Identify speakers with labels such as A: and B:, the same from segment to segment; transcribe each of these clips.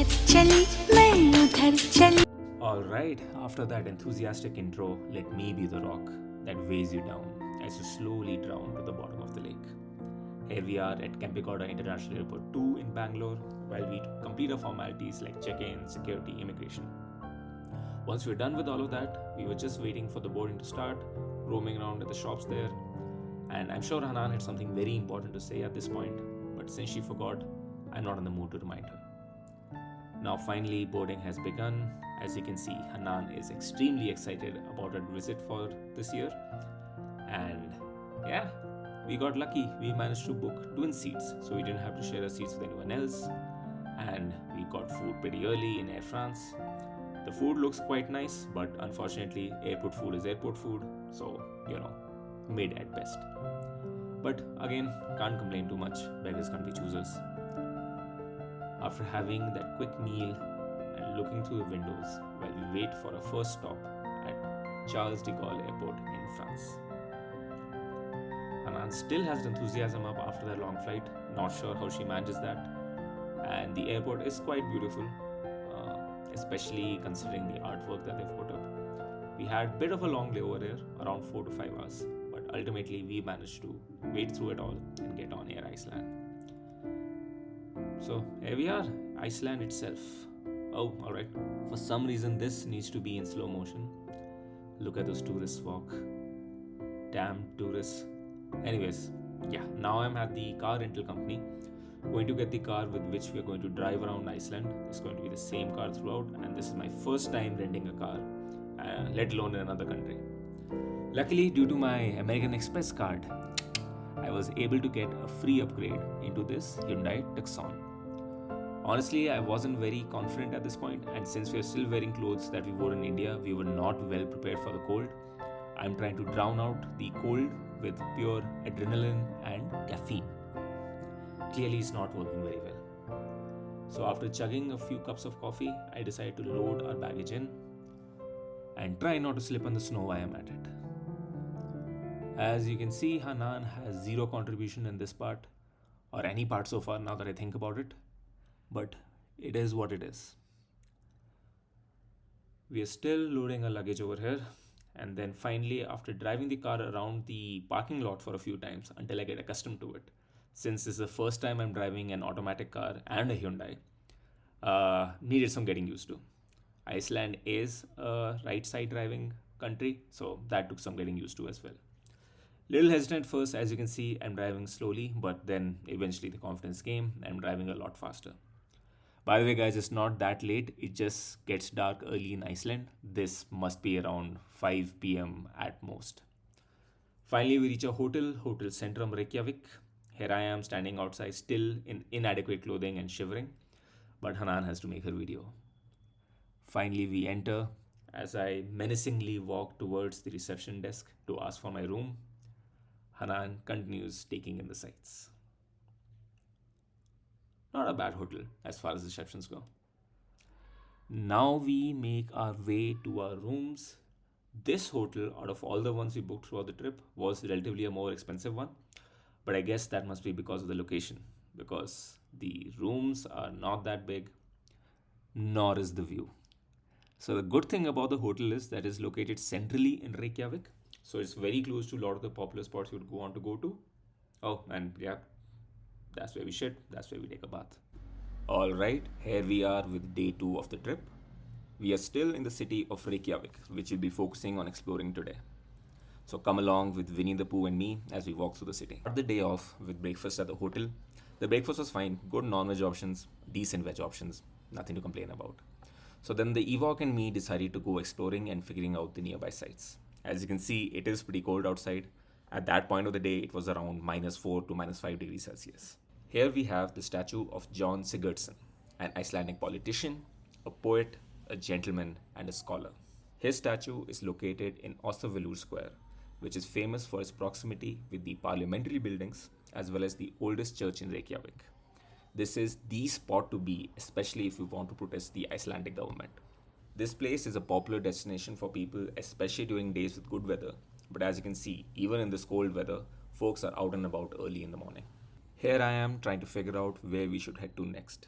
A: चली मैं उधर चली.
B: Alright, after that enthusiastic intro, let me be the rock that weighs you down as you slowly drown to the bottom of the lake. Here we are at Kempegowda International Airport 2 in Bangalore while we complete our formalities like check-in, security, immigration. Once we're done with all of that, we were just waiting for the boarding to start, roaming around at the shops there, and I'm sure Hanan had something very important to say at this point, but since she forgot, I'm not in the mood to remind her. Now finally, boarding has begun. As you can see, Hanan is extremely excited about her visit for this year, and yeah, we got lucky. We managed to book twin seats, so we didn't have to share our seats with anyone else, and we got food pretty early in Air France. The food looks quite nice, but unfortunately, airport food is airport food, so mid at best. But again, can't complain too much. Beggars can't be choosers. After having that quick meal and looking through the windows while we wait for our first stop at Charles de Gaulle Airport in France. Hanan still has the enthusiasm up after that long flight, not sure how she manages that. And the airport is quite beautiful, especially considering the artwork that they've put up. We had a bit of a long layover there, around 4 to 5 hours, but ultimately we managed to wait through it all and get on Air Iceland. So here we are, Iceland itself. Oh, alright. For some reason this needs to be in slow motion. Look at those tourists walk. Damn tourists. Anyways, yeah, now I'm at the car rental company. Going to get the car with which we are going to drive around Iceland. It's going to be the same car throughout, and this is my first time renting a car, let alone in another country. Luckily, due to my American Express card, I was able to get a free upgrade into this Hyundai Tucson. Honestly, I wasn't very confident at this point, and since we are still wearing clothes that we wore in India, we were not well prepared for the cold. I'm trying to drown out the cold with pure adrenaline and caffeine. Clearly, it's not working very well. So after chugging a few cups of coffee, I decided to load our baggage in and try not to slip on the snow while I'm at it. As you can see, Hanan has zero contribution in this part, or any part so far now that I think about it, but it is what it is. We are still loading our luggage over here, and then finally, after driving the car around the parking lot for a few times until I get accustomed to it, since this is the first time I'm driving an automatic car and a Hyundai, needed some getting used to. Iceland is a right side driving country, so that took some getting used to as well. Little hesitant first, as you can see, I'm driving slowly, but then eventually the confidence came, I'm driving a lot faster. By the way guys, it's not that late, it just gets dark early in Iceland. This must be around 5 p.m. at most. Finally we reach a hotel, Hotel Centrum Reykjavík. Here I am standing outside still in inadequate clothing and shivering, but Hanan has to make her video. Finally we enter as I menacingly walk towards the reception desk to ask for my room. Hanan continues taking in the sights. Not a bad hotel as far as receptions go. Now we make our way to our rooms. This hotel, out of all the ones we booked throughout the trip, was relatively a more expensive one. But I guess that must be because of the location, because the rooms are not that big, nor is the view. So the good thing about the hotel is that it's located centrally in Reykjavik. So it's very close to a lot of the popular spots you would want to go to. Oh, and yeah, that's where we shit, that's where we take a bath. Alright, here we are with day 2 of the trip. We are still in the city of Reykjavik, which we'll be focusing on exploring today. So come along with Winnie the Pooh and me as we walk through the city. Start the day off with breakfast at the hotel. The breakfast was fine, good non-veg options, decent veg options, nothing to complain about. So then the Ewok and me decided to go exploring and figuring out the nearby sites. As you can see, it is pretty cold outside. At that point of the day, it was around -4 to -5 degrees Celsius. Here we have the statue of John Sigurdsson, an Icelandic politician, a poet, a gentleman, and a scholar. His statue is located in Ostavillur Square, which is famous for its proximity with the parliamentary buildings as well as the oldest church in Reykjavik. This is the spot to be, especially if you want to protest the Icelandic government. This place is a popular destination for people, especially during days with good weather. But as you can see, even in this cold weather, folks are out and about early in the morning. Here I am trying to figure out where we should head to next.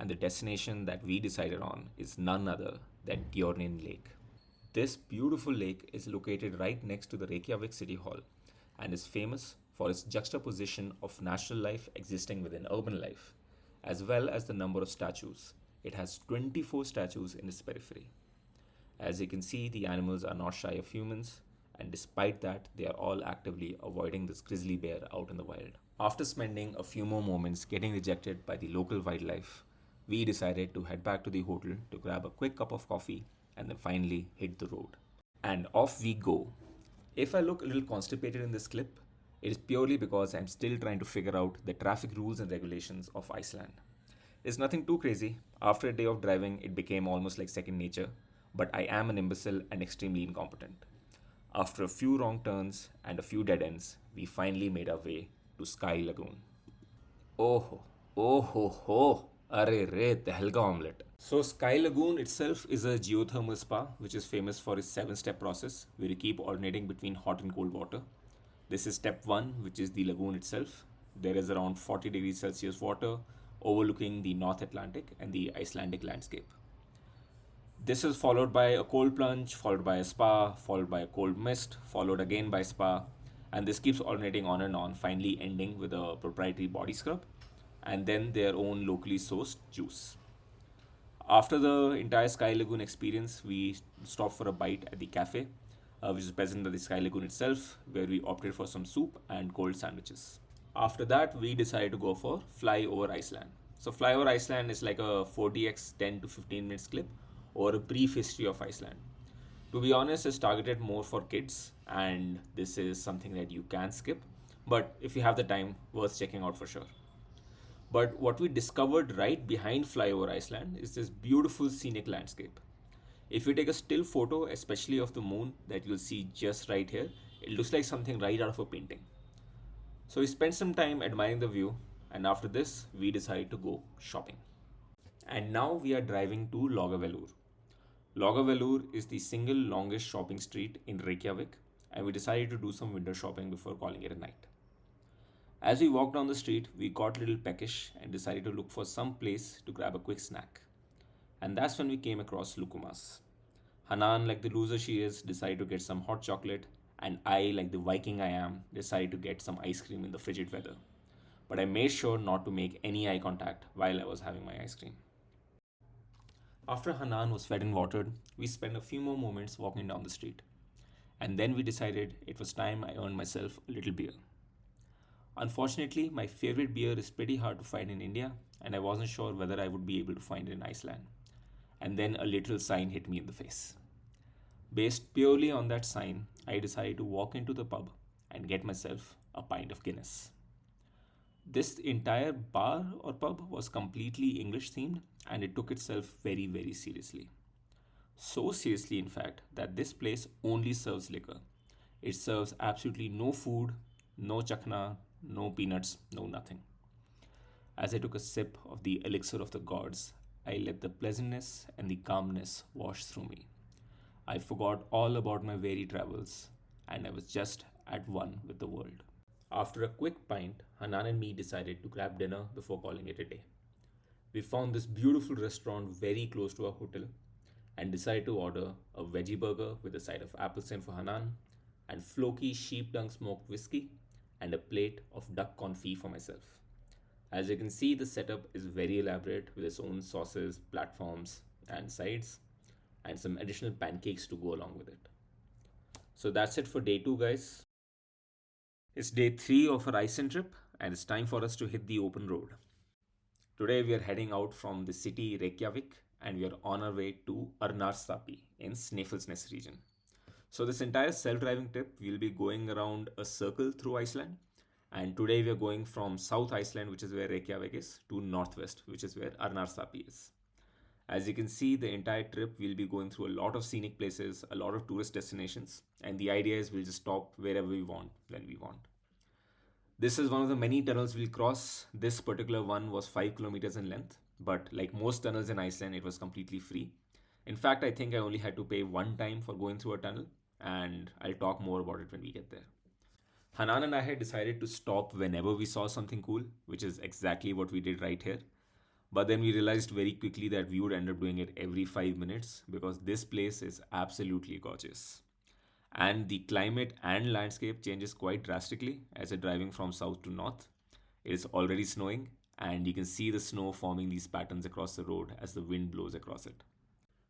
B: and the destination that we decided on is none other than Diornin Lake. This beautiful lake is located right next to the Reykjavík City Hall and is famous for its juxtaposition of natural life existing within urban life, as well as the number of statues. It has 24 statues in its periphery. As you can see, the animals are not shy of humans, and despite that, they are all actively avoiding this grizzly bear out in the wild. After spending a few more moments getting rejected by the local wildlife, we decided to head back to the hotel to grab a quick cup of coffee and then finally hit the road. And off we go. If I look a little constipated in this clip, it is purely because I'm still trying to figure out the traffic rules and regulations of Iceland. It's nothing too crazy. After a day of driving, it became almost like second nature, but I am an imbecile and extremely incompetent. After a few wrong turns and a few dead ends, we finally made our way to Sky Lagoon. Oh ho, arre re, the Helga omelette. So Sky Lagoon itself is a geothermal spa which is famous for its 7-step process where you keep alternating between hot and cold water. This is step 1, which is the lagoon itself. There is around 40 degrees Celsius water overlooking the North Atlantic and the Icelandic landscape. This is followed by a cold plunge, followed by a spa, followed by a cold mist, followed again by spa, and this keeps alternating on and on, finally ending with a proprietary body scrub and then their own locally sourced juice. After the entire Sky Lagoon experience, we stopped for a bite at the cafe, which is present at the Sky Lagoon itself, where we opted for some soup and cold sandwiches. After that, we decided to go for Fly Over Iceland. So Fly Over Iceland is like a 4DX 10 to 15 minutes clip or a brief history of Iceland. To be honest, it's targeted more for kids, and this is something that you can skip, but if you have the time, worth checking out for sure. But what we discovered right behind Fly Over Iceland is this beautiful scenic landscape. If you take a still photo, especially of the moon that you'll see just right here, it looks like something right out of a painting. So we spent some time admiring the view, and after this, we decided to go shopping. And now we are driving to Laugavellir. Laugavellir is the single longest shopping street in Reykjavík, and we decided to do some window shopping before calling it a night. As we walked down the street, we got a little peckish and decided to look for some place to grab a quick snack. And that's when we came across Lukumas. Hanan, like the loser she is, decided to get some hot chocolate, and I, like the Viking I am, decided to get some ice cream in the frigid weather. But I made sure not to make any eye contact while I was having my ice cream. After Hanan was fed and watered, we spent a few more moments walking down the street. And then we decided it was time I earned myself a little beer. Unfortunately, my favorite beer is pretty hard to find in India, and I wasn't sure whether I would be able to find it in Iceland. And then a literal sign hit me in the face. Based purely on that sign, I decided to walk into the pub and get myself a pint of Guinness. This entire bar or pub was completely English themed, and it took itself very, very seriously. So seriously, in fact, that this place only serves liquor. It serves absolutely no food, no chakna, no peanuts, no nothing. As I took a sip of the elixir of the gods, I let the pleasantness and the calmness wash through me. I forgot all about my weary travels, and I was just at one with the world. After a quick pint, Hanan and me decided to grab dinner before calling it a day. We found this beautiful restaurant very close to our hotel and decided to order a veggie burger with a side of apple cider for Hanan and floki sheep dung smoked whiskey and a plate of duck confit for myself. As you can see, the setup is very elaborate with its own sauces, platforms, and sides, and some additional pancakes to go along with it. So that's it for day 2, guys. It's day 3 of our Iceland trip, and it's time for us to hit the open road. Today we are heading out from the city Reykjavík, and we are on our way to Arnarstapi in Snæfellsnes region. So this entire self-driving trip, we'll be going around a circle through Iceland. And today we are going from South Iceland, which is where Reykjavík is, to Northwest, which is where Arnarstapi is. As you can see, the entire trip we'll be going through a lot of scenic places, a lot of tourist destinations. And the idea is we'll just stop wherever we want, when we want. This is one of the many tunnels we'll cross. This particular one was 5 kilometers in length. But like most tunnels in Iceland, it was completely free. In fact, I think I only had to pay one time for going through a tunnel. And I'll talk more about it when we get there. Hanan and I had decided to stop whenever we saw something cool, which is exactly what we did right here. But then we realized very quickly that we would end up doing it every 5 minutes because this place is absolutely gorgeous. And the climate and landscape changes quite drastically as you're driving from south to north. It is already snowing, and you can see the snow forming these patterns across the road as the wind blows across it.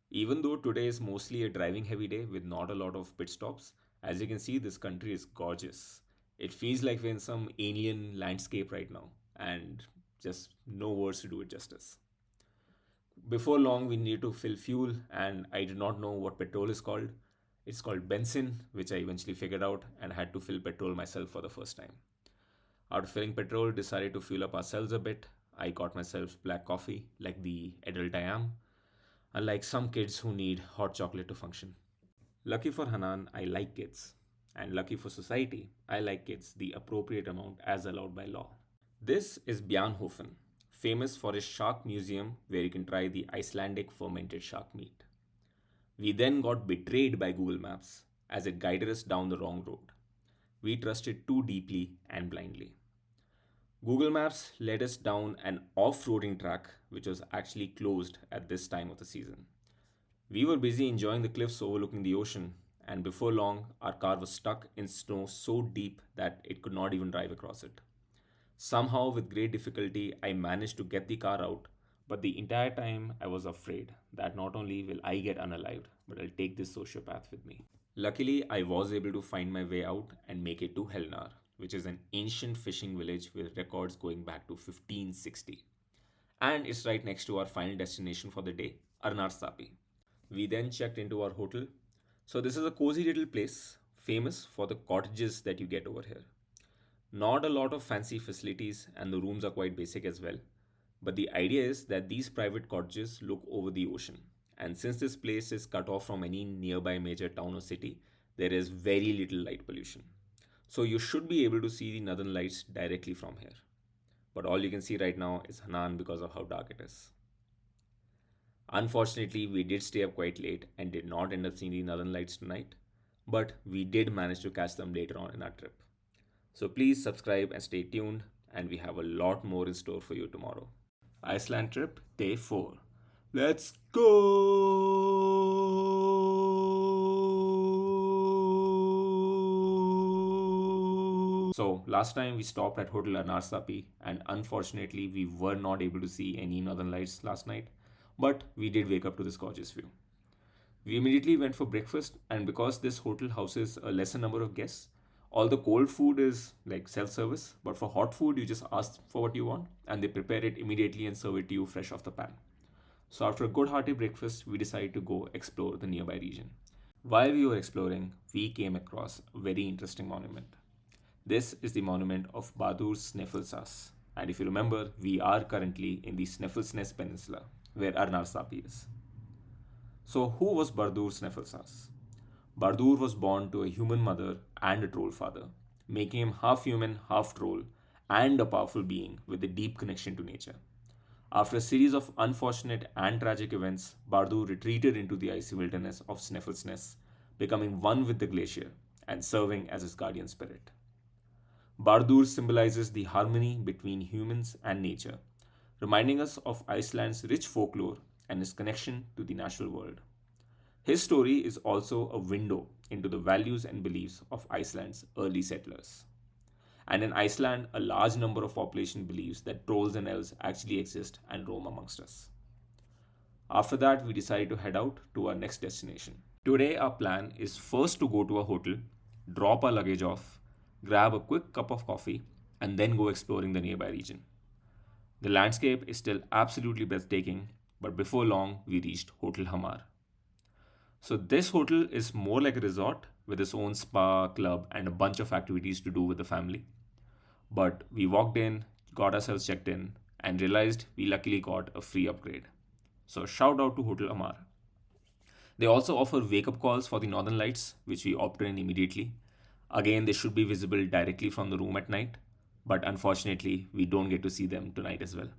B: Even though today is mostly a driving heavy day with not a lot of pit stops, as you can see, this country is gorgeous. It feels like we're in some alien landscape right now, and just no words to do it justice. Before long, we need to fill fuel, and I did not know what petrol is called. It's called benzene, which I eventually figured out and had to fill petrol myself for the first time. After filling petrol, decided to fuel up ourselves a bit. I got myself black coffee, like the adult I am, unlike some kids who need hot chocolate to function. Lucky for Hanan, I like kids. And lucky for society, I like kids the appropriate amount as allowed by law. This is Bjarnhofen, famous for his shark museum where you can try the Icelandic fermented shark meat. We then got betrayed by Google Maps as it guided us down the wrong road. We trusted too deeply and blindly. Google Maps led us down an off-roading track which was actually closed at this time of the season. We were busy enjoying the cliffs overlooking the ocean, and before long, our car was stuck in snow so deep that it could not even drive across it. Somehow, with great difficulty, I managed to get the car out, but the entire time I was afraid that not only will I get unalived, but I'll take this sociopath with me. Luckily, I was able to find my way out and make it to Helnar, which is an ancient fishing village with records going back to 1560. And it's right next to our final destination for the day, Arnarstapi. We then checked into our hotel. So this is a cozy little place, famous for the cottages that you get over here. Not a lot of fancy facilities, and the rooms are quite basic as well. But the idea is that these private cottages look over the ocean. And since this place is cut off from any nearby major town or city, there is very little light pollution. So you should be able to see the northern lights directly from here. But all you can see right now is Hanan because of how dark it is. Unfortunately, we did stay up quite late and did not end up seeing the northern lights tonight, but we did manage to catch them later on in our trip. So please subscribe and stay tuned, and we have a lot more in store for you tomorrow. Iceland trip, day 4. Let's go! So last time we stopped at Hotel Arnarstapi, and unfortunately we were not able to see any northern lights last night, but we did wake up to this gorgeous view. We immediately went for breakfast, and because this hotel houses a lesser number of guests, all the cold food is like self-service, but for hot food, you just ask for what you want and they prepare it immediately and serve it to you fresh off the pan. So after a good hearty breakfast, we decided to go explore the nearby region. While we were exploring, we came across a very interesting monument. This is the monument of Bárður Snæfellsnes. And if you remember, we are currently in the Snæfellsnes Peninsula, where Arnarstapi is. So who was Bárður Snæfellsnes? Bárður was born to a human mother and a troll father, making him half human, half troll, and a powerful being with a deep connection to nature. After a series of unfortunate and tragic events, Bárður retreated into the icy wilderness of Snæfellsnes, becoming one with the glacier and serving as his guardian spirit. Bárður symbolizes the harmony between humans and nature, reminding us of Iceland's rich folklore and its connection to the natural world. His story is also a window into the values and beliefs of Iceland's early settlers. And in Iceland, a large number of population believes that trolls and elves actually exist and roam amongst us. After that, we decided to head out to our next destination. Today, our plan is first to go to a hotel, drop our luggage off, grab a quick cup of coffee, and then go exploring the nearby region. The landscape is still absolutely breathtaking, but before long, we reached Hotel Hamar. So this hotel is more like a resort with its own spa, club, and a bunch of activities to do with the family. But we walked in, got ourselves checked in, and realized we luckily got a free upgrade. So shout out to Hotel Hamar. They also offer wake-up calls for the northern lights, which we opted in immediately. Again, they should be visible directly from the room at night, but unfortunately, we don't get to see them tonight as well.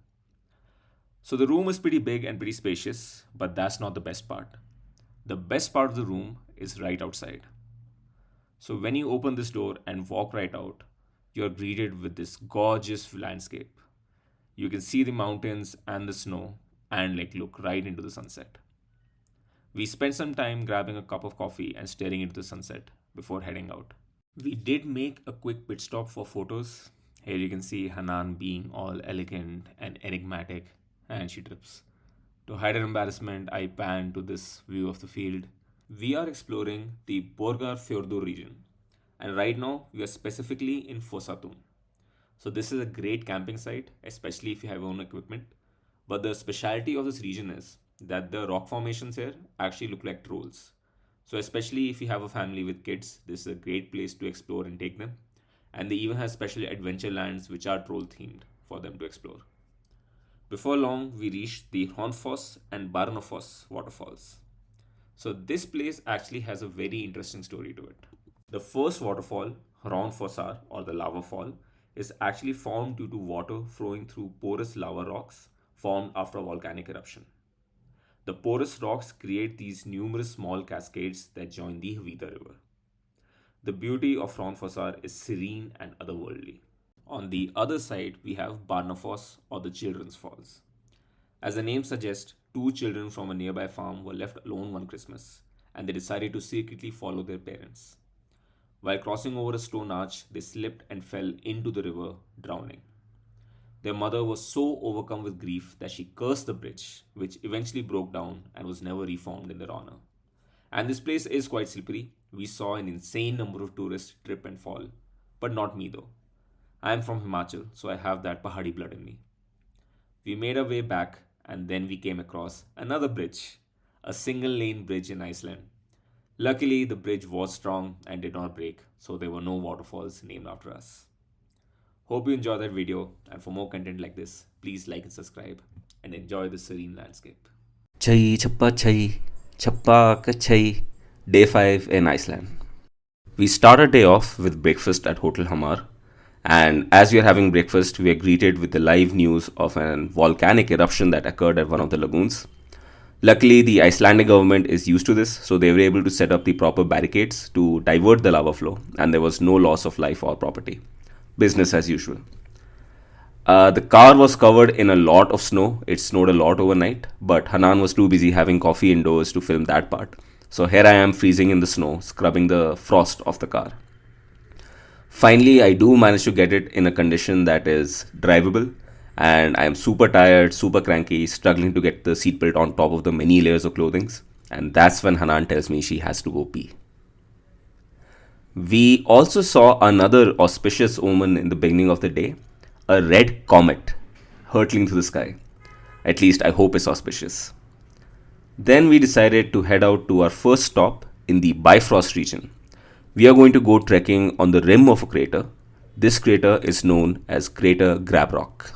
B: So the room is pretty big and pretty spacious, but that's not the best part. The best part of the room is right outside. So when you open this door and walk right out, you're greeted with this gorgeous landscape. You can see the mountains and the snow and look right into the sunset. We spent some time grabbing a cup of coffee and staring into the sunset before heading out. We did make a quick pit stop for photos. Here you can see Hanan being all elegant and enigmatic, and she trips. To hide her embarrassment, I pan to this view of the field. We are exploring the Borgarfjörður region, and right now we are specifically in Fossatun. So this is a great camping site, especially if you have your own equipment. But the specialty of this region is that the rock formations here actually look like trolls. So especially if you have a family with kids, this is a great place to explore and take them. And they even have special adventure lands which are troll themed for them to explore. Before long, we reached the Hronfoss and Barnafoss waterfalls. So this place actually has a very interesting story to it. The first waterfall, Hronfossar or the lava fall, is actually formed due to water flowing through porous lava rocks formed after a volcanic eruption. The porous rocks create these numerous small cascades that join the Hvida River. The beauty of Hronfossar is serene and otherworldly. On the other side, we have Barnafoss or the Children's Falls. As the name suggests, two children from a nearby farm were left alone one Christmas, and they decided to secretly follow their parents. While crossing over a stone arch, they slipped and fell into the river, drowning. Their mother was so overcome with grief that she cursed the bridge, which eventually broke down and was never reformed in their honor. And this place is quite slippery. We saw an insane number of tourists trip and fall, but not me though. I am from Himachal, so I have that Pahadi blood in me. We made our way back and then we came across another bridge, a single lane bridge in Iceland. Luckily, the bridge was strong and did not break, so there were no waterfalls named after us. Hope you enjoyed that video, and for more content like this, please like and subscribe and enjoy the serene landscape.
C: Chai Chappa Kachai, Day 5 in Iceland. We start our day off with breakfast at Hotel Hamar, and as we are having breakfast, we are greeted with the live news of an volcanic eruption that occurred at one of the lagoons. Luckily, the Icelandic government is used to this, so they were able to set up the proper barricades to divert the lava flow, and there was no loss of life or property. Business as usual. The car was covered in a lot of snow. It snowed a lot overnight, but Hanan was too busy having coffee indoors to film that part. So here I am freezing in the snow, scrubbing the frost off the car. Finally, I do manage to get it in a condition that is drivable, and I am super tired, super cranky, struggling to get the seatbelt on top of the many layers of clothing. And that's when Hanan tells me she has to go pee. We also saw another auspicious omen in the beginning of the day, a red comet hurtling through the sky. At least I hope it's auspicious. Then we decided to head out to our first stop in the Bifrost region. We are going to go trekking on the rim of a crater. This crater is known as Crater Grabrock.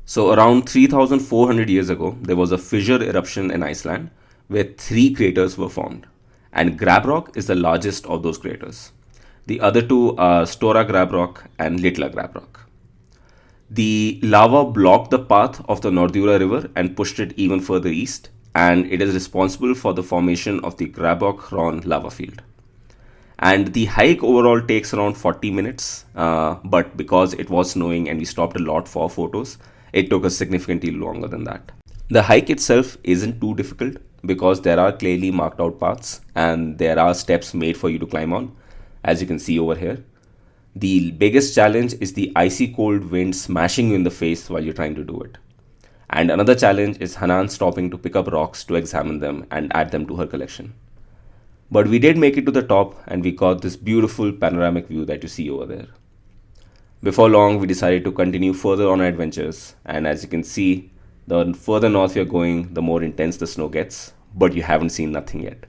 C: So around 3,400 years ago, there was a fissure eruption in Iceland where 3 craters were formed. And Grabrock is the largest of those craters. The other two are Stora Grabrock and Litla Grabrock. The lava blocked the path of the Norðura River and pushed it even further east, and it is responsible for the formation of the Grabrock-Hron lava field. And the hike overall takes around 40 minutes, but because it was snowing and we stopped a lot for photos, it took us significantly longer than that. The hike itself isn't too difficult because there are clearly marked out paths and there are steps made for you to climb on, as you can see over here. The biggest challenge is the icy cold wind smashing you in the face while you're trying to do it. And another challenge is Hanan stopping to pick up rocks to examine them and add them to her collection. But we did make it to the top and we got this beautiful panoramic view that you see over there. Before long, we decided to continue further on our adventures, and as you can see, the further north you're going, the more intense the snow gets, but you haven't seen nothing yet.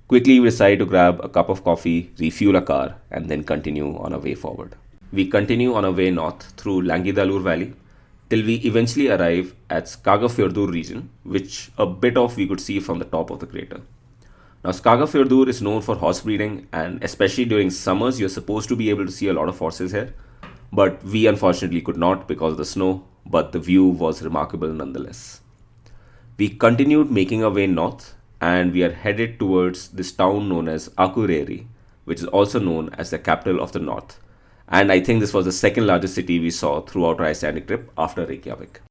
C: Quickly, we decided to grab a cup of coffee, refuel our car, and then continue on our way forward. We continue on our way north through Langidalur Valley till we eventually arrive at Skagafjörður region, which a bit of we could see from the top of the crater. Now, Skagafjörður is known for horse breeding, and especially during summers, you're supposed to be able to see a lot of horses here. But we unfortunately could not because of the snow, but the view was remarkable nonetheless. We continued making our way north, and we are headed towards this town known as Akureyri, which is also known as the capital of the north. And I think this was the second largest city we saw throughout our Icelandic trip after Reykjavik.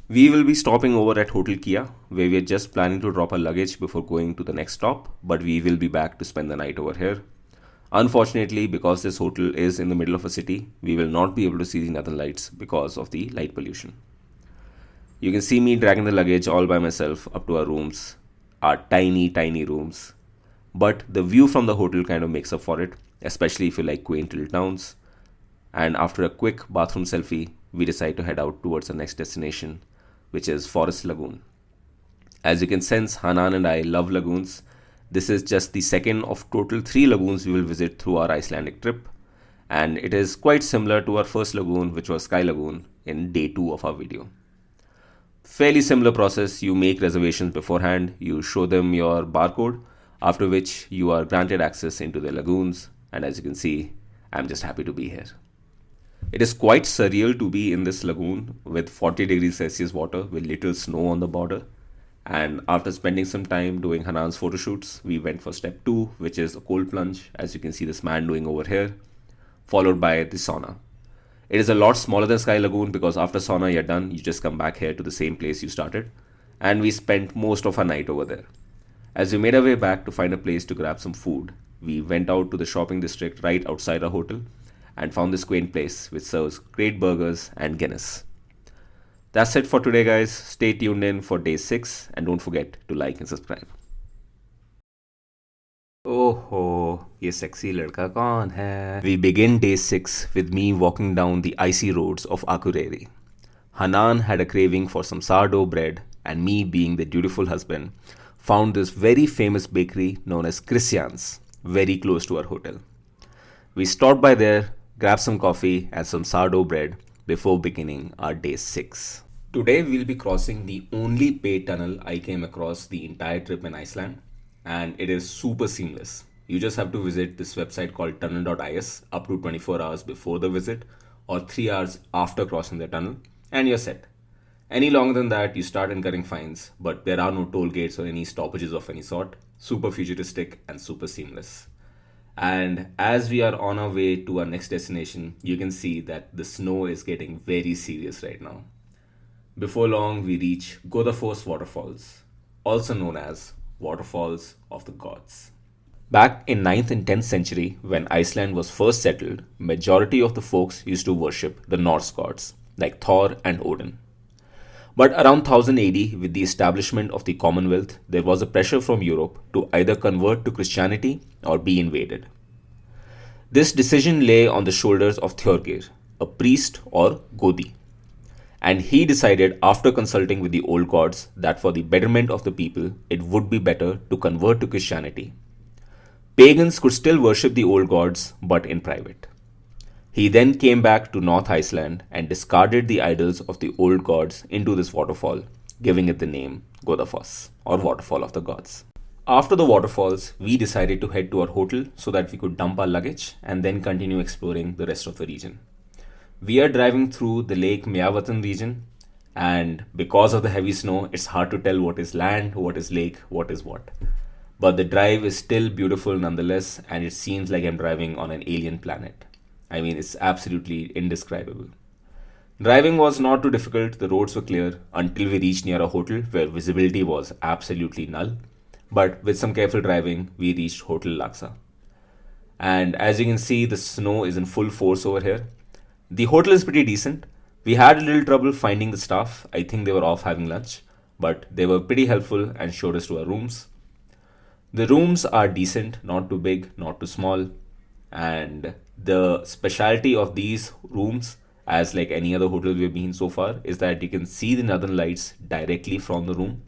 C: We will be stopping over at Hotel Kia, where we are just planning to drop our luggage before going to the next stop, but we will be back to spend the night over here. Unfortunately, because this hotel is in the middle of a city, we will not be able to see the northern lights because of the light pollution. You can see me dragging the luggage all by myself up to our rooms, our tiny, tiny rooms. But the view from the hotel kind of makes up for it, especially if you like quaint little towns. And after a quick bathroom selfie, we decide to head out towards the next destination, which is Forest Lagoon. As you can sense, Hanan and I love lagoons. This is just the second of total 3 lagoons we will visit through our Icelandic trip, and it is quite similar to our first lagoon, which was Sky Lagoon, in day 2 of our video. Fairly similar process. You make reservations beforehand, you show them your barcode, after which you are granted access into the lagoons, and as you can see, I'm just happy to be here. It is quite surreal to be in this lagoon with 40 degrees Celsius water with little snow on the border. And after spending some time doing Hanan's photo shoots, we went for step 2, which is a cold plunge, as you can see this man doing over here, followed by the sauna. It is a lot smaller than Sky Lagoon because after sauna you're done, you just come back here to the same place you started. And we spent most of our night over there. As we made our way back to find a place to grab some food, we went out to the shopping district right outside our hotel and found this quaint place which serves great burgers and Guinness. That's it for today, guys. Stay tuned in for day 6 and don't forget to like and subscribe. Oh, ye sexy ladka kaun hai? We begin day 6 with me walking down the icy roads of Akureyri. Hanan had a craving for some sourdough bread, and me, being the dutiful husband, found this very famous bakery known as Christian's very close to our hotel. We stopped by there, grabbed some coffee and some sourdough bread before beginning our day 6. Today we'll be crossing the only paid tunnel I came across the entire trip in Iceland, and it is super seamless. You just have to visit this website called tunnel.is up to 24 hours before the visit or 3 hours after crossing the tunnel, and you're set. Any longer than that, you start incurring fines, but there are no toll gates or any stoppages of any sort. Super futuristic and super seamless. And as we are on our way to our next destination, you can see that the snow is getting very serious right now. Before long, we reach Goðafoss Waterfalls, also known as Waterfalls of the Gods. Back in 9th and 10th century, when Iceland was first settled, majority of the folks used to worship the Norse gods, like Thor and Odin. But around 1000 AD, with the establishment of the Commonwealth, there was a pressure from Europe to either convert to Christianity or be invaded. This decision lay on the shoulders of Thorgeir, a priest or Godi. And he decided, after consulting with the old gods, that for the betterment of the people, it would be better to convert to Christianity. Pagans could still worship the old gods, but in private. He then came back to North Iceland and discarded the idols of the old gods into this waterfall, giving it the name Goðafoss, or Waterfall of the Gods. After the waterfalls, we decided to head to our hotel so that we could dump our luggage and then continue exploring the rest of the region. We are driving through the Lake Mývatn region, and because of the heavy snow, it's hard to tell what is land, what is lake, what is what. But the drive is still beautiful nonetheless, and it seems like I'm driving on an alien planet. I mean, it's absolutely indescribable. Driving was not too difficult, the roads were clear until we reached near a hotel where visibility was absolutely null. But with some careful driving, we reached Hotel Laksa. And as you can see, the snow is in full force over here. The hotel is pretty decent. We had a little trouble finding the staff. I think they were off having lunch, but they were pretty helpful and showed us to our rooms. The rooms are decent, not too big, not too small. And the specialty of these rooms, as like any other hotel we've been so far, is that you can see the northern lights directly from the room.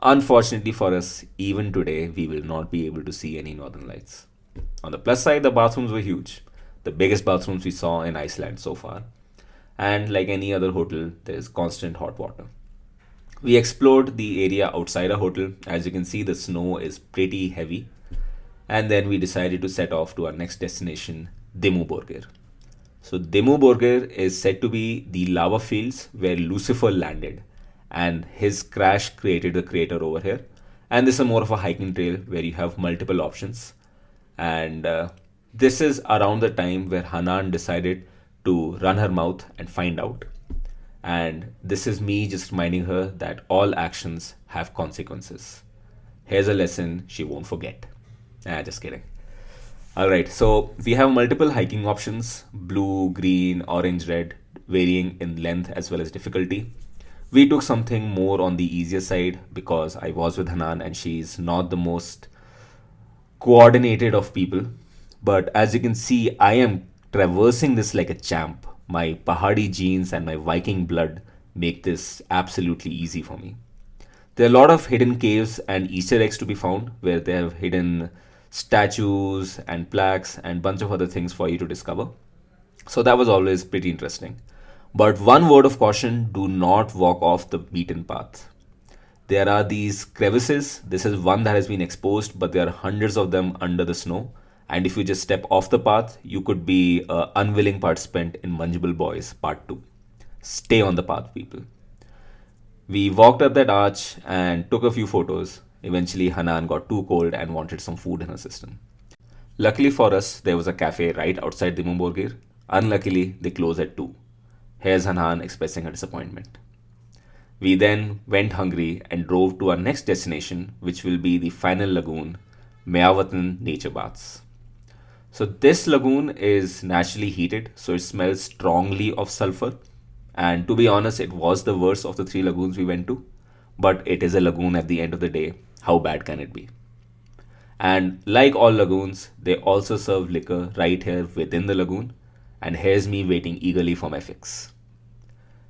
C: Unfortunately for us, even today, we will not be able to see any northern lights. On the plus side, the bathrooms were huge. The biggest bathrooms we saw in Iceland so far. And like any other hotel, there is constant hot water. We explored the area outside our hotel. As you can see, the snow is pretty heavy. And then we decided to set off to our next destination, Dimmuborgir. So Dimmuborgir is said to be the lava fields where Lucifer landed, and his crash created the crater over here. And this is more of a hiking trail where you have multiple options. And This is around the time where Hanan decided to run her mouth and find out. And this is me just reminding her that all actions have consequences. Here's a lesson she won't forget. Just kidding. Alright, so we have multiple hiking options: blue, green, orange, red, varying in length as well as difficulty. We took something more on the easier side because I was with Hanan and she's not the most coordinated of people. But as you can see, I am traversing this like a champ. My Pahadi genes and my Viking blood make this absolutely easy for me. There are a lot of hidden caves and Easter eggs to be found where they have hidden statues and plaques and bunch of other things for you to discover. So that was always pretty interesting. But one word of caution: do not walk off the beaten path. There are these crevices. This is one that has been exposed, but there are hundreds of them under the snow. And if you just step off the path, you could be an unwilling participant in Manjable Boys Part 2. Stay on the path, people. We walked up that arch and took a few photos. Eventually, Hanan got too cold and wanted some food in her system. Luckily for us, there was a cafe right outside the Mumborgir. Unluckily, they closed at 2. Here's Hanan expressing her disappointment. We then went hungry and drove to our next destination, which will be the final lagoon, Mývatn Nature Baths. So this lagoon is naturally heated, so it smells strongly of sulfur. And to be honest, it was the worst of the 3 lagoons we went to. But it is a lagoon at the end of the day. How bad can it be? And like all lagoons, they also serve liquor right here within the lagoon. And here's me waiting eagerly for my fix.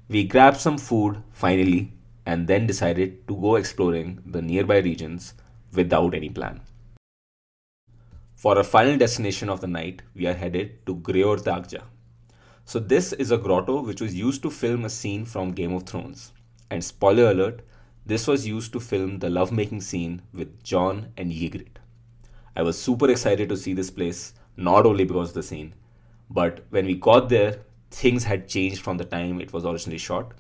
C: We grabbed some food finally and then decided to go exploring the nearby regions without any plan. For our final destination of the night, we are headed to Greortagja. So this is a grotto which was used to film a scene from Game of Thrones. And spoiler alert, this was used to film the lovemaking scene with Jon and Ygritte. I was super excited to see this place, not only because of the scene, but when we got there, things had changed from the time it was originally shot.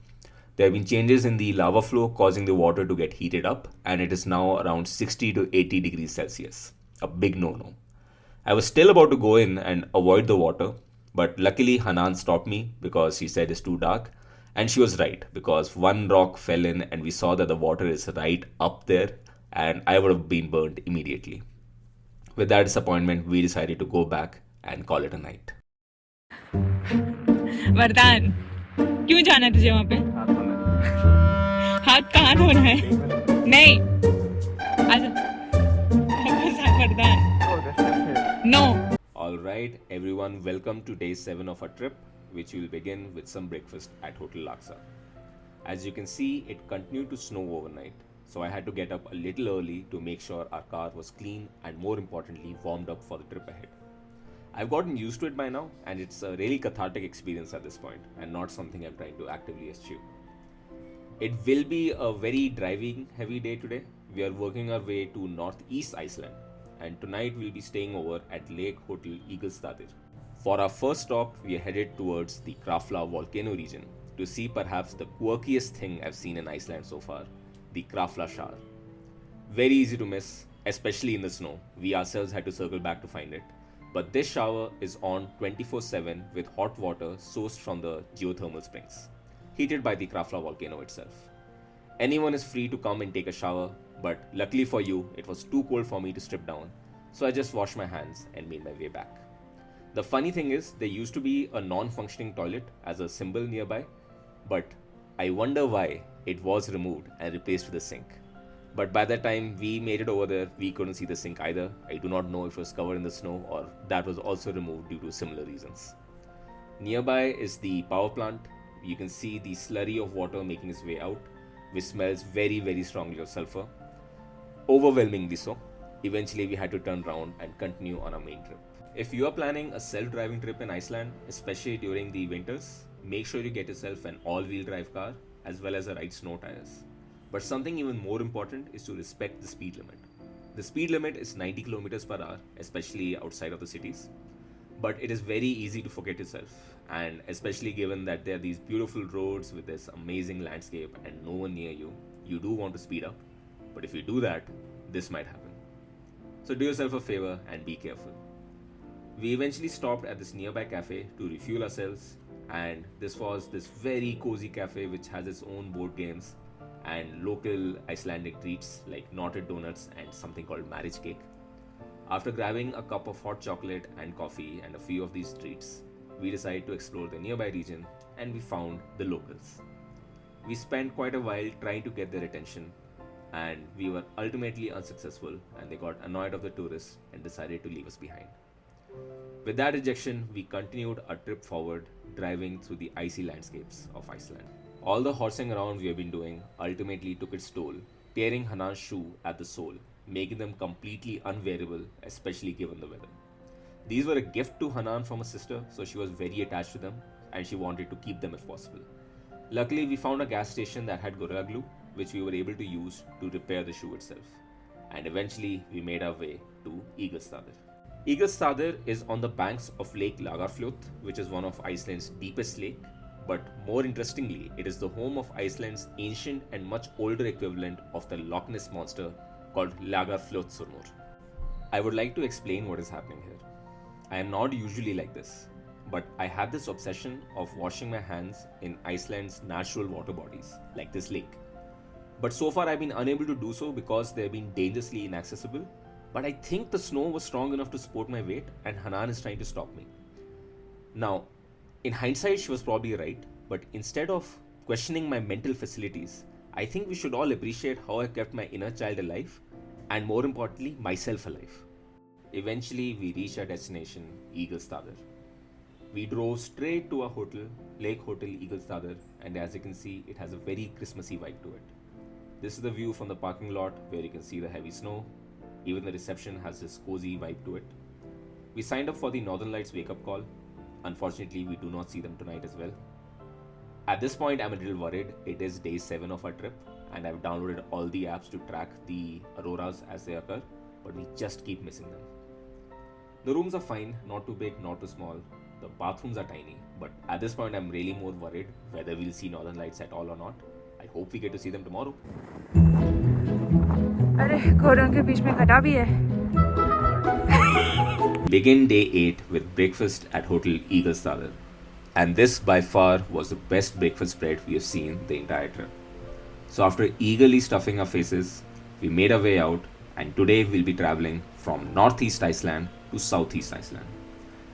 C: There have been changes in the lava flow causing the water to get heated up, and it is now around 60 to 80 degrees Celsius. A big no-no. I was still about to go in and avoid the water, but luckily Hanan stopped me because she said it's too dark. And she was right, because one rock fell in and we saw that the water is right up there, and I would have been burned immediately. With that disappointment, we decided to go back and call it a night.
D: वरदान, क्यों जाना है तुझे वहाँ पे? हाथ कहाँ धोना है? नहीं, आजा, वरदान. No.
C: Alright, everyone, welcome to day 7 of our trip, which will begin with some breakfast at Hotel Laksa. As you can see, it continued to snow overnight, so I had to get up a little early to make sure our car was clean and, more importantly, warmed up for the trip ahead. I've gotten used to it by now, and it's a really cathartic experience at this point, and not something I'm trying to actively eschew. It will be a very driving heavy day today. We are working our way to northeast Iceland, and tonight we'll be staying over at Lake Hotel Egilsstaðir. For our first stop, we are headed towards the Krafla volcano region to see perhaps the quirkiest thing I've seen in Iceland so far, the Krafla shower. Very easy to miss, especially in the snow. We ourselves had to circle back to find it. But this shower is on 24/7 with hot water sourced from the geothermal springs, heated by the Krafla volcano itself. Anyone is free to come and take a shower, but luckily for you, it was too cold for me to strip down, so I just washed my hands and made my way back. The funny thing is, there used to be a non-functioning toilet as a symbol nearby, but I wonder why it was removed and replaced with a sink. But by the time we made it over there, we couldn't see the sink either. I do not know if it was covered in the snow or that was also removed due to similar reasons. Nearby is the power plant. You can see the slurry of water making its way out, which smells very, very strongly of sulfur. Overwhelmingly so. Eventually, we had to turn around and continue on our main trip. If you are planning a self-driving trip in Iceland, especially during the winters, make sure you get yourself an all-wheel drive car as well as the right snow tires. But something even more important is to respect the speed limit. The speed limit is 90 kilometers per hour, especially outside of the cities. But it is very easy to forget yourself, and especially given that there are these beautiful roads with this amazing landscape and no one near you, you do want to speed up. But if you do that, this might happen. So do yourself a favor and be careful. We eventually stopped at this nearby cafe to refuel ourselves, and this was this very cozy cafe which has its own board games and local Icelandic treats like knotted donuts and something called marriage cake. After grabbing a cup of hot chocolate and coffee and a few of these treats, we decided to explore the nearby region and we found the locals. We spent quite a while trying to get their attention, and we were ultimately unsuccessful, and they got annoyed of the tourists and decided to leave us behind. With that rejection, we continued our trip forward, driving through the icy landscapes of Iceland. All the horsing around we have been doing ultimately took its toll, tearing Hanan's shoe at the sole, making them completely unwearable, especially given the weather. These were a gift to Hanan from her sister, so she was very attached to them and she wanted to keep them if possible. Luckily, we found a gas station that had Gorilla Glue, which we were able to use to repair the shoe itself. And eventually, we made our way to Egilsstaðir. Egilsstaðir is on the banks of Lake Lagarfljót, which is one of Iceland's deepest lake. But more interestingly, it is the home of Iceland's ancient and much older equivalent of the Loch Ness monster called Lagarfljótsurmur. I would like to explain what is happening here. I am not usually like this, but I have this obsession of washing my hands in Iceland's natural water bodies, like this lake. But so far I've been unable to do so because they've been dangerously inaccessible. But I think the snow was strong enough to support my weight, and Hanan is trying to stop me. Now, in hindsight, she was probably right, but instead of questioning my mental facilities, I think we should all appreciate how I kept my inner child alive, and more importantly, myself alive. Eventually, we reached our destination, Egilsstaðir. We drove straight to our hotel, Lake Hotel Egilsstaðir, and as you can see, it has a very Christmassy vibe to it. This is the view from the parking lot where you can see the heavy snow. Even the reception has this cozy vibe to it. We signed up for the Northern Lights wake-up call. Unfortunately, we do not see them tonight as well. At this point, I'm a little worried. It is day 7 of our trip, and I've downloaded all the apps to track the auroras as they occur, but we just keep missing them. The rooms are fine, not too big, not too small. The bathrooms are tiny, but at this point, I'm really more worried whether we'll see Northern Lights at all or not. I hope we get to see them tomorrow. Begin day 8 with breakfast at Hotel Egilsstaðir, and this by far was the best breakfast spread we have seen the entire trip. So after eagerly stuffing our faces, we made our way out, and today we'll be traveling from Northeast Iceland to Southeast Iceland.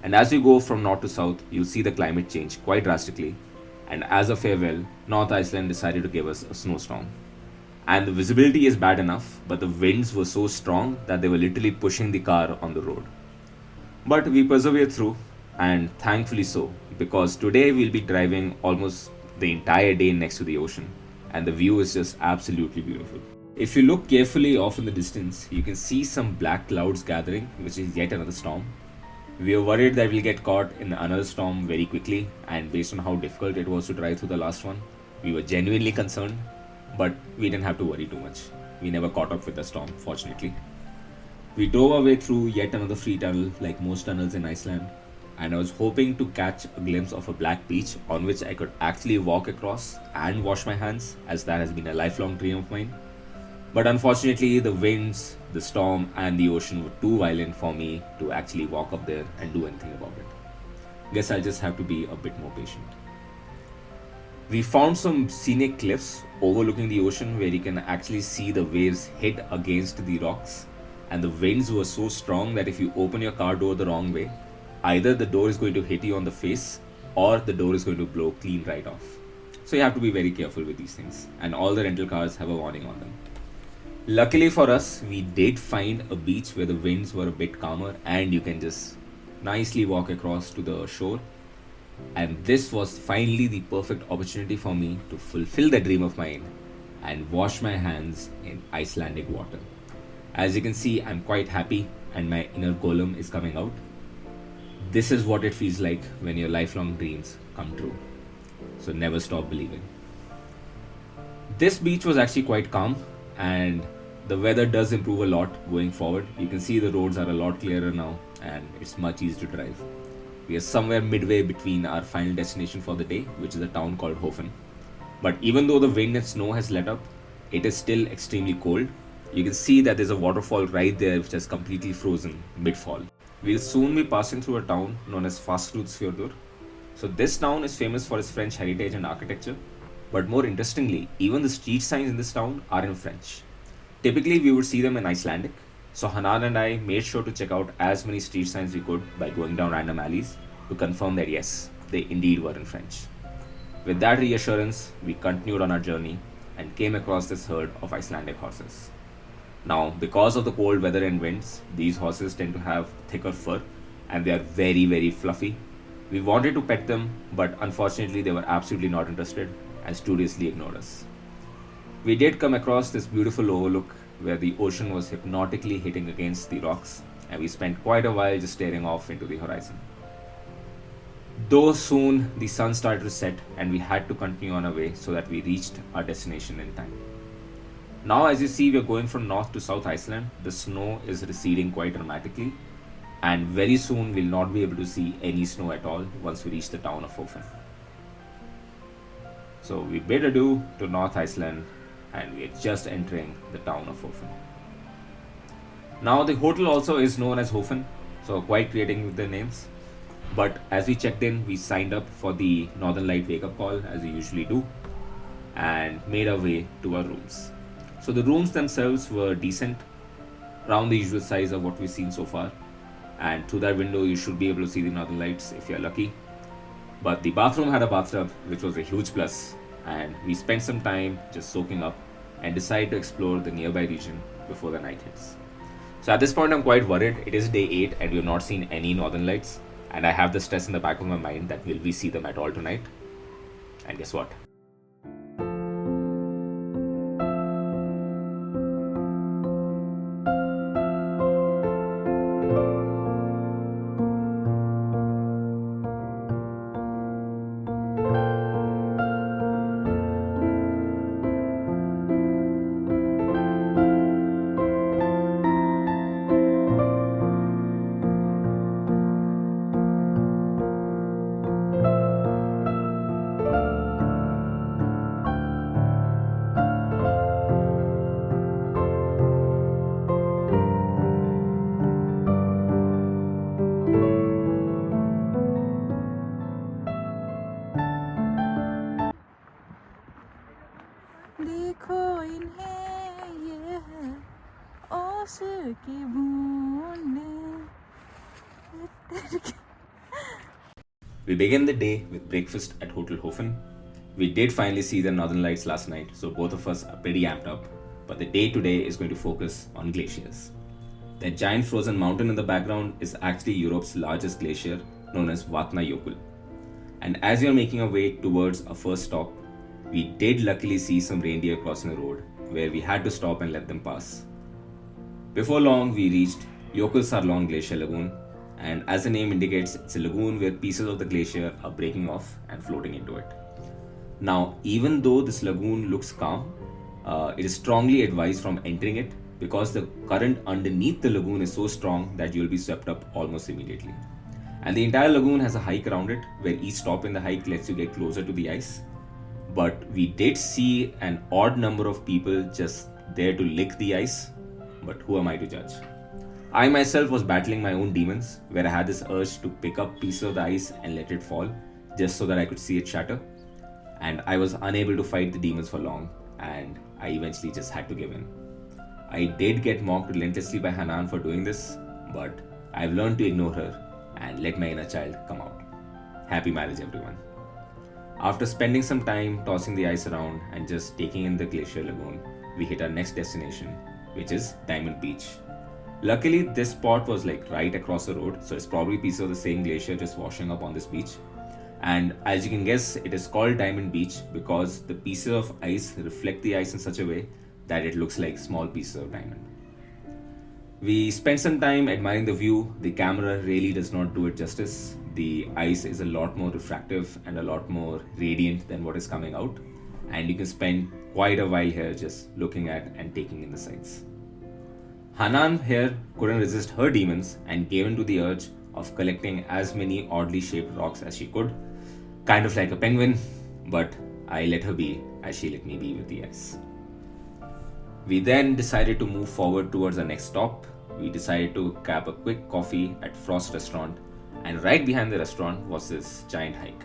C: And as you go from north to south, you'll see the climate change quite drastically, and as a farewell, North Iceland decided to give us a snowstorm. And the visibility is bad enough, but the winds were so strong that they were literally pushing the car on the road. But we persevered through, and thankfully so, because today we'll be driving almost the entire day next to the ocean, and the view is just absolutely beautiful. If you look carefully off in the distance, you can see some black clouds gathering, which is yet another storm. We were worried that we'll get caught in another storm very quickly, and based on how difficult it was to drive through the last one, we were genuinely concerned, but we didn't have to worry too much. We never caught up with the storm, fortunately. We drove our way through yet another free tunnel, like most tunnels in Iceland, and I was hoping to catch a glimpse of a black beach on which I could actually walk across and wash my hands, as that has been a lifelong dream of mine. But unfortunately, the winds, the storm, and the ocean were too violent for me to actually walk up there and do anything about it. Guess I'll just have to be a bit more patient. We found some scenic cliffs overlooking the ocean where you can actually see the waves hit against the rocks, and the winds were so strong that if you open your car door the wrong way, either the door is going to hit you on the face or the door is going to blow clean right off. So you have to be very careful with these things, and all the rental cars have a warning on them. Luckily for us, we did find a beach where the winds were a bit calmer and you can just nicely walk across to the shore. And this was finally the perfect opportunity for me to fulfill the dream of mine and wash my hands in Icelandic water. As you can see, I'm quite happy and my inner golem is coming out. This is what it feels like when your lifelong dreams come true. So never stop believing. This beach was actually quite calm, and the weather does improve a lot going forward. You can see the roads are a lot clearer now and it's much easier to drive. We are somewhere midway between our final destination for the day, which is a town called Hofen. But even though the wind and snow has let up, it is still extremely cold. You can see that there's a waterfall right there which has completely frozen mid-fall.
B: We'll soon be passing through a town known as Fastarudsfjörður. So this town is famous for its French heritage and architecture, but more interestingly, even the street signs in this town are in French. Typically, we would see them in Icelandic, so Hanan and I made sure to check out as many street signs we could by going down random alleys to confirm that yes, they indeed were in French. With that reassurance, we continued on our journey and came across this herd of Icelandic horses. Now, because of the cold weather and winds, these horses tend to have thicker fur and they are very, very fluffy. We wanted to pet them, but unfortunately, they were absolutely not interested and studiously ignored us. We did come across this beautiful overlook where the ocean was hypnotically hitting against the rocks, and we spent quite a while just staring off into the horizon. Though soon the sun started to set and we had to continue on our way so that we reached our destination in time. Now, as you see, we are going from North to South Iceland. The snow is receding quite dramatically, and very soon we'll not be able to see any snow at all once we reach the town of Hofen. So we bid adieu to North Iceland and we are just entering the town of Hofen. Now the hotel also is known as Hofen, so quite creative with their names. But as we checked in, we signed up for the Northern Light wake-up call as we usually do and made our way to our rooms. So the rooms themselves were decent, around the usual size of what we've seen so far, and through that window you should be able to see the northern lights if you're lucky. But the bathroom had a bathtub, which was a huge plus, and we spent some time just soaking up and decided to explore the nearby region before the night hits. So at this point I'm quite worried. It is day 8 and we have not seen any northern lights, and I have the stress in the back of my mind that will we see them at all tonight? And guess what?
A: देखो इन्हें ये है ओसर की बूंदें।
B: We began the day with breakfast at Hotel Hofen. We did finally see the northern lights last night, so both of us are pretty amped up. But the day today is going to focus on glaciers. That giant frozen mountain in the background is actually Europe's largest glacier, known as Vatnajökull. And as we are making our way towards our first stop, we did luckily see some reindeer crossing the road, where we had to stop and let them pass. Before long, we reached Jökulsárlón Glacier Lagoon, and as the name indicates, it's a lagoon where pieces of the glacier are breaking off and floating into it. Now, even though this lagoon looks calm, it is strongly advised from entering it because the current underneath the lagoon is so strong that you'll be swept up almost immediately. And the entire lagoon has a hike around it, where each stop in the hike lets you get closer to the ice. But we did see an odd number of people just there to lick the ice, but who am I to judge? I myself was battling my own demons, where I had this urge to pick up pieces of the ice and let it fall, just so that I could see it shatter. And I was unable to fight the demons for long, and I eventually just had to give in. I did get mocked relentlessly by Hanan for doing this, but I've learned to ignore her and let my inner child come out. Happy marriage, everyone. After spending some time tossing the ice around and just taking in the glacier lagoon, we hit our next destination, which is Diamond Beach. Luckily, this spot was like right across the road, so it's probably pieces of the same glacier just washing up on this beach. And as you can guess, it is called Diamond Beach because the pieces of ice reflect the ice in such a way that it looks like small pieces of diamond. We spent some time admiring the view. The camera really does not do it justice. The ice is a lot more refractive and a lot more radiant than what is coming out, and you can spend quite a while here just looking at and taking in the sights. Hanan here couldn't resist her demons and gave in to the urge of collecting as many oddly shaped rocks as she could, kind of like a penguin, but I let her be as she let me be with the ice. We then decided to move forward towards our next stop,
C: we decided to grab a quick coffee at Frost Restaurant, and right behind the restaurant was this giant hike.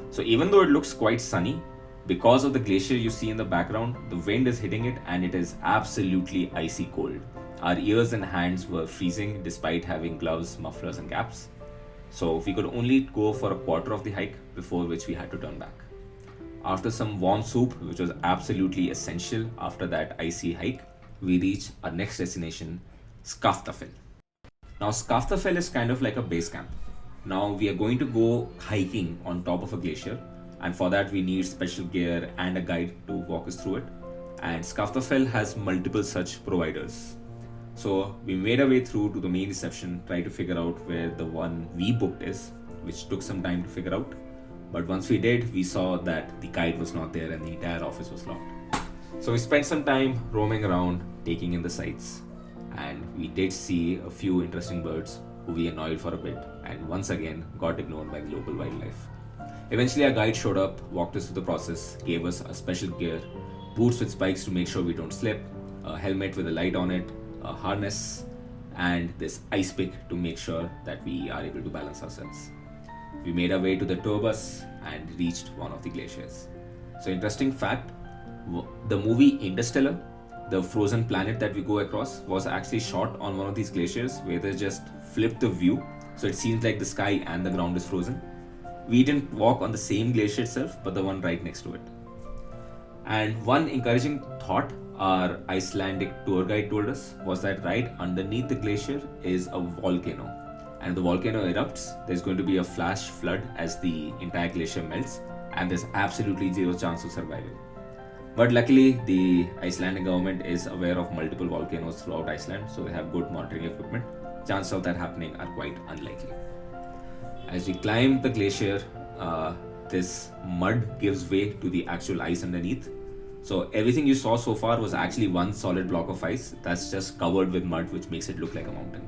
C: So even though it looks quite sunny, because of the glacier you see in the background, the wind is hitting it and it is absolutely icy cold. Our ears and hands were freezing despite having gloves, mufflers and caps. So we could only go for a quarter of the hike, before which we had to turn back. After some warm soup, which was absolutely essential after that icy hike, we reached our next destination, Skaftafell. Now Skaftafell is kind of like a base camp. Now we are going to go hiking on top of a glacier, and for that we need special gear and a guide to walk us through it. And Skaftafell has multiple such providers. So we made our way through to the main reception, tried to figure out where the one we booked is, which took some time to figure out. But once we did, we saw that the guide was not there and the entire office was locked. So we spent some time roaming around, taking in the sights, and we did see a few interesting birds who we annoyed for a bit and once again got ignored by the local wildlife. Eventually our guide showed up, walked us through the process, gave us a special gear, boots with spikes to make sure we don't slip, a helmet with a light on it, a harness, and this ice pick to make sure that we are able to balance ourselves. We made our way to the tour bus and reached one of the glaciers. So interesting fact, the movie Interstellar, the frozen planet that we go across, was actually shot on one of these glaciers where they just flipped the view so it seems like the sky and the ground is frozen. We didn't walk on the same glacier itself, but the one right next to it. And one encouraging thought our Icelandic tour guide told us was that right underneath the glacier is a volcano. And if the volcano erupts, there's going to be a flash flood as the entire glacier melts, and there's absolutely zero chance of survival. But luckily, the Icelandic government is aware of multiple volcanoes throughout Iceland, so they have good monitoring equipment. Chances of that happening are quite unlikely. As we climb the glacier, this mud gives way to the actual ice underneath. So everything you saw so far was actually one solid block of ice that's just covered with mud, which makes it look like a mountain.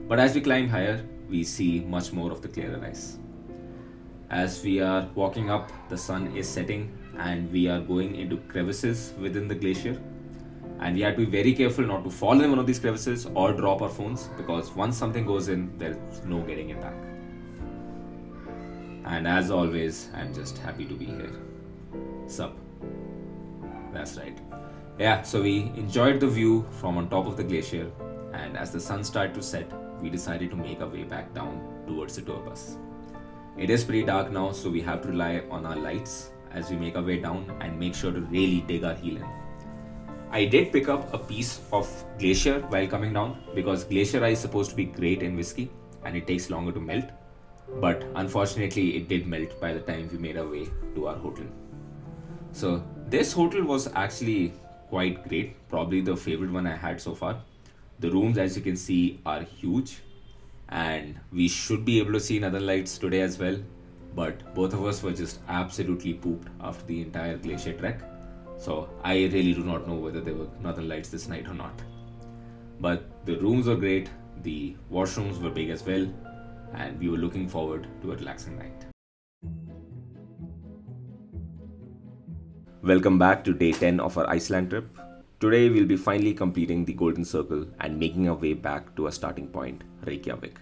C: But as we climb higher, we see much more of the clearer ice. As we are walking up, the sun is setting and we are going into crevices within the glacier. And we had to be very careful not to fall in one of these crevices or drop our phones, because once something goes in, there's no getting it back. And as always, I'm just happy to be here. Sup? That's right. Yeah, so we enjoyed the view from on top of the glacier, and as the sun started to set, we decided to make our way back down towards the tour bus. It is pretty dark now, so we have to rely on our lights as we make our way down and make sure to really dig our heel in. I did pick up a piece of Glacier while coming down, because Glacier ice is supposed to be great in whiskey and it takes longer to melt, but unfortunately it did melt by the time we made our way to our hotel. So this hotel was actually quite great, probably the favorite one I had so far. The rooms, as you can see, are huge, and we should be able to see Northern Lights today as well, but both of us were just absolutely pooped after the entire glacier trek. So I really do not know whether there were Northern Lights this night or not. But the rooms were great, the washrooms were big as well, and we were looking forward to a relaxing night.
B: Welcome back to day 10 of our Iceland trip. Today we'll be finally completing the Golden Circle and making our way back to our starting point, Reykjavík.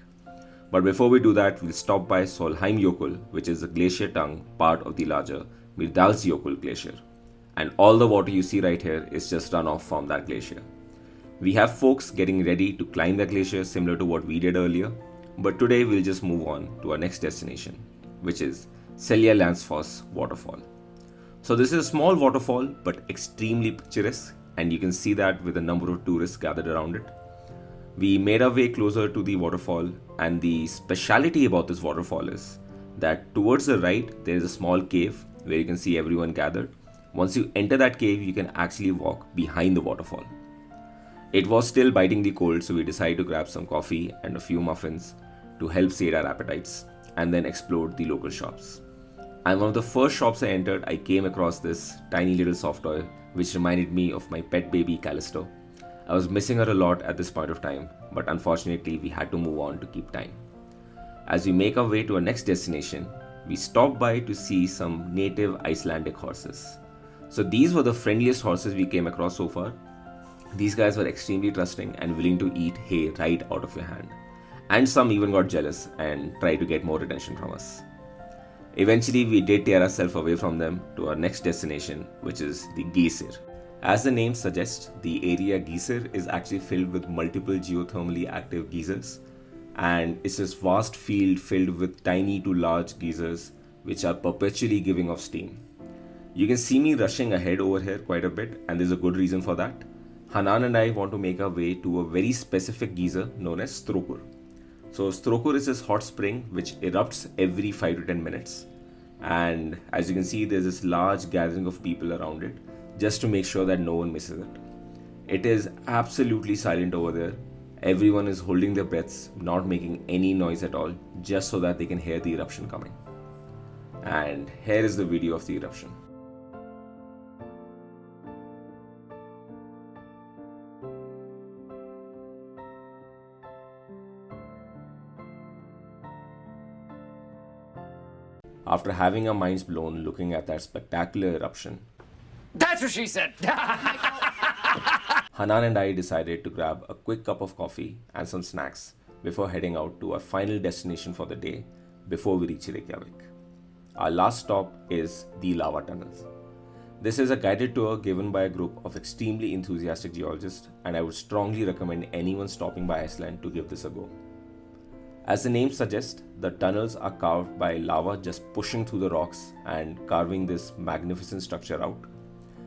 B: But before we do that, we'll stop by Sólheimjökull, which is the glacier tongue part of the larger Mýrdalsjökull glacier. And all the water you see right here is just runoff from that glacier. We have folks getting ready to climb the glacier similar to what we did earlier, but today we'll just move on to our next destination, which is Seljalandsfoss waterfall. So this is a small waterfall but extremely picturesque, and you can see that with a number of tourists gathered around it. We made our way closer to the waterfall, and the speciality about this waterfall is that towards the right there is a small cave where you can see everyone gathered. Once you enter that cave, you can actually walk behind the waterfall. It was still bitingly cold, so we decided to grab some coffee and a few muffins to help sate our appetites, and then explored the local shops. And one of the first shops I entered, I came across this tiny little soft toy which reminded me of my pet baby Callisto. I was missing her a lot at this point of time, but unfortunately we had to move on to keep time. As we make our way to our next destination, we stopped by to see some native Icelandic horses. So these were the friendliest horses we came across so far.
C: These guys were extremely trusting and willing to eat hay right out of your hand. And some even got jealous and tried to get more attention from us. Eventually, we did tear ourselves away from them to our next destination, which is the Glacier. As the name suggests, the area Glacier is actually filled with multiple geothermally active geysers, and it's this vast field filled with tiny to large geysers which are perpetually giving off steam. You can see me rushing ahead over here quite a bit, and there's a good reason for that. Hanan and I want to make our way to a very specific geyser known as Strokur. So Strokur is this hot spring which erupts every 5 to 10 minutes, and as you can see, there's this large gathering of people around it just to make sure that no one misses it. It is absolutely silent over there. Everyone is holding their breaths, not making any noise at all, just so that they can hear the eruption coming. And here is the video of the eruption. After having our minds blown looking at that spectacular eruption,
E: That's what she said.
C: Hanan and I decided to grab a quick cup of coffee and some snacks before heading out to our final destination for the day before we reach Reykjavík. Our last stop is the lava tunnels. This is a guided tour given by a group of extremely enthusiastic geologists, and I would strongly recommend anyone stopping by Iceland to give this a go. As the name suggests, the tunnels are carved by lava just pushing through the rocks and carving this magnificent structure out.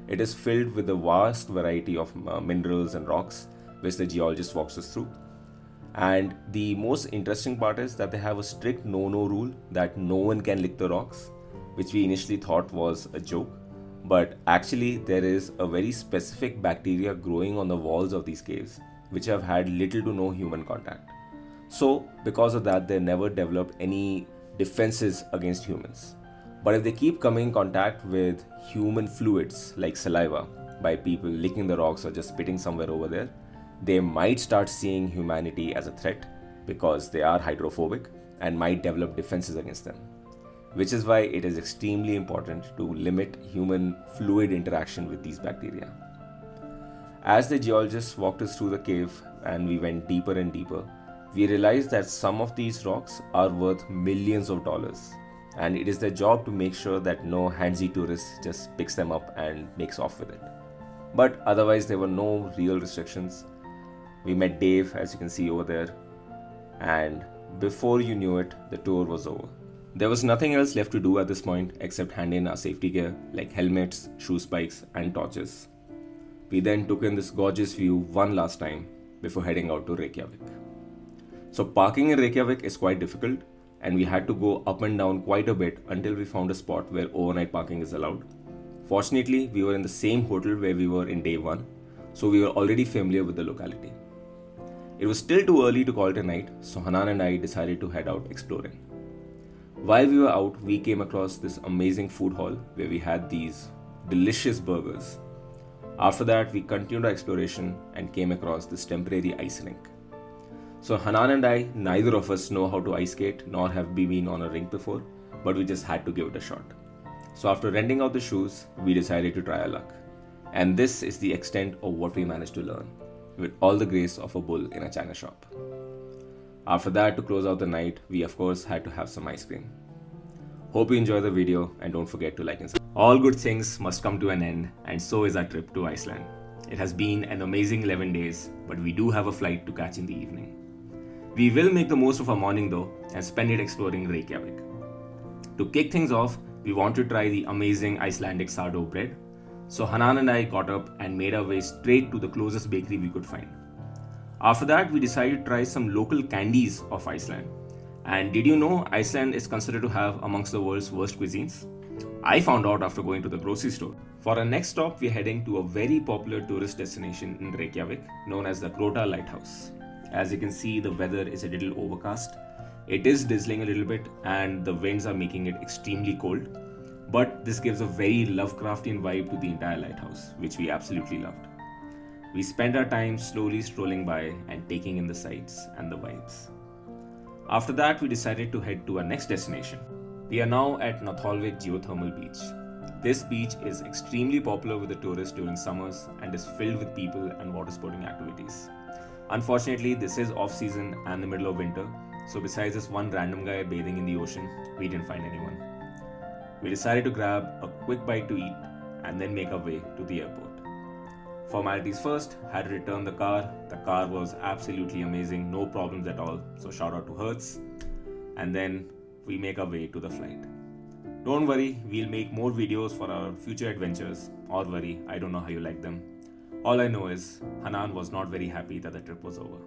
C: It is filled with a vast variety of minerals and rocks, which the geologist walks us through. And the most interesting part is that they have a strict no-no rule that no one can lick the rocks, which we initially thought was a joke. But actually, there is a very specific bacteria growing on the walls of these caves, which have had little to no human contact. So, because of that, they never developed any defenses against humans. But if they keep coming in contact with human fluids like saliva by people licking the rocks or just spitting somewhere over there, they might start seeing humanity as a threat because they are hydrophobic and might develop defenses against them. Which is why it is extremely important to limit human fluid interaction with these bacteria. As the geologists walked us through the cave and we went deeper and deeper, we realized that some of these rocks are worth millions of dollars, and it is their job to make sure that no handsy tourist just picks them up and makes off with it. But otherwise, there were no real restrictions. We met Dave, as you can see over there, and before you knew it, the tour was over. There was nothing else left to do at this point except hand in our safety gear like helmets, shoe spikes, and torches. We then took in this gorgeous view one last time before heading out to Reykjavík. So parking in Reykjavík is quite difficult, and we had to go up and down quite a bit until we found a spot where overnight parking is allowed. Fortunately, we were in the same hotel where we were in day one, so we were already familiar with the locality. It was still too early to call it a night, so Hanan and I decided to head out exploring. While we were out, we came across this amazing food hall where we had these delicious burgers. After that, we continued our exploration and came across this temporary ice rink. So Hanan and I, neither of us know how to ice skate nor have we been on a rink before, but we just had to give it a shot. So after renting out the shoes, we decided to try our luck. And this is the extent of what we managed to learn, with all the grace of a bull in a china shop. After that, to close out the night, we of course had to have some ice cream. Hope you enjoy the video and don't forget to like and subscribe. All good things must come to an end, and so is our trip to Iceland. It has been an amazing 11 days, but we do have a flight to catch in the evening. We will make the most of our morning though and spend it exploring Reykjavík. To kick things off, we want to try the amazing Icelandic sourdough bread. So Hanan and I got up and made our way straight to the closest bakery we could find. After that, we decided to try some local candies of Iceland. And did you know Iceland is considered to have amongst the world's worst cuisines? I found out after going to the grocery store. For our next stop, we're heading to a very popular tourist destination in Reykjavík known as the Grota Lighthouse. As you can see, the weather is a little overcast. It is drizzling a little bit and the winds are making it extremely cold. But this gives a very Lovecraftian vibe to the entire lighthouse, which we absolutely loved. We spent our time slowly strolling by and taking in the sights and the vibes. After that, we decided to head to our next destination. We are now at Nathorvik Geothermal Beach.
B: This beach is extremely popular with the tourists during summers and is filled with people and water sporting activities. Unfortunately, this is off-season and the middle of winter, so besides this one random guy bathing in the ocean, we didn't find anyone. We decided to grab a quick bite to eat and then make our way to the airport. Formalities first, had to return the car. The car was absolutely amazing, no problems at all, so shout out to Hertz. And then we make our way to the flight. Don't worry, we'll make more videos for our future adventures. Or worry, I don't know how you like them. All I know is Hanan was not very happy that the trip was over.